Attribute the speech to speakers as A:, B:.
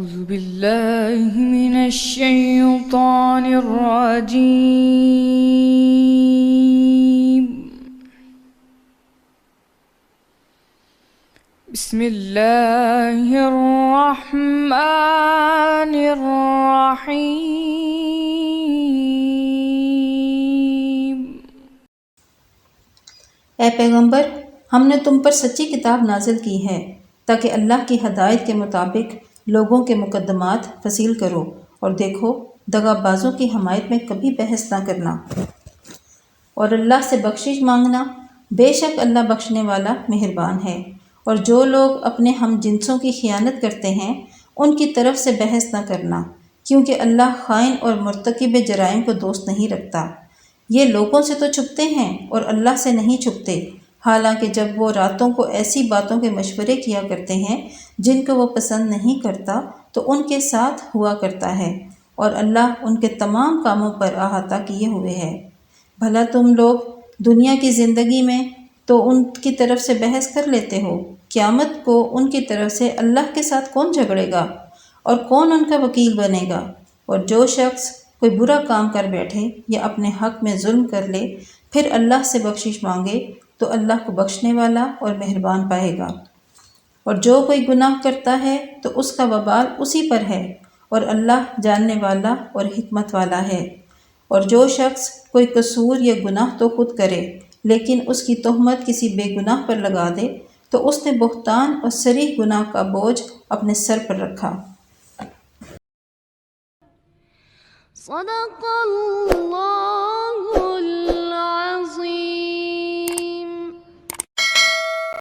A: أعوذ بالله من الشيطان الرجيم. بسم الله الرحمن الرحيم.
B: اے پیغمبر، ہم نے تم پر سچی کتاب نازل کی ہے تاکہ اللہ کی ہدایت کے مطابق لوگوں کے مقدمات فصیل کرو، اور دیکھو دغا بازوں کی حمایت میں کبھی بحث نہ کرنا، اور اللہ سے بخشش مانگنا، بے شک اللہ بخشنے والا مہربان ہے۔ اور جو لوگ اپنے ہم جنسوں کی خیانت کرتے ہیں ان کی طرف سے بحث نہ کرنا، کیونکہ اللہ خائن اور مرتکب جرائم کو دوست نہیں رکھتا۔ یہ لوگوں سے تو چھپتے ہیں اور اللہ سے نہیں چھپتے، حالانکہ جب وہ راتوں کو ایسی باتوں کے مشورے کیا کرتے ہیں جن کو وہ پسند نہیں کرتا تو ان کے ساتھ ہوا کرتا ہے، اور اللہ ان کے تمام کاموں پر احاطہ کیے ہوئے ہے۔ بھلا تم لوگ دنیا کی زندگی میں تو ان کی طرف سے بحث کر لیتے ہو، قیامت کو ان کی طرف سے اللہ کے ساتھ کون جھگڑے گا اور کون ان کا وکیل بنے گا؟ اور جو شخص کوئی برا کام کر بیٹھے یا اپنے حق میں ظلم کر لے پھر اللہ سے بخشش مانگے تو اللہ کو بخشنے والا اور مہربان پائے گا۔ اور جو کوئی گناہ کرتا ہے تو اس کا وبال اسی پر ہے، اور اللہ جاننے والا اور حکمت والا ہے۔ اور جو شخص کوئی قصور یا گناہ تو خود کرے لیکن اس کی تہمت کسی بے گناہ پر لگا دے تو اس نے بہتان اور صریح گناہ کا بوجھ اپنے سر پر رکھا۔
C: صدق اللہ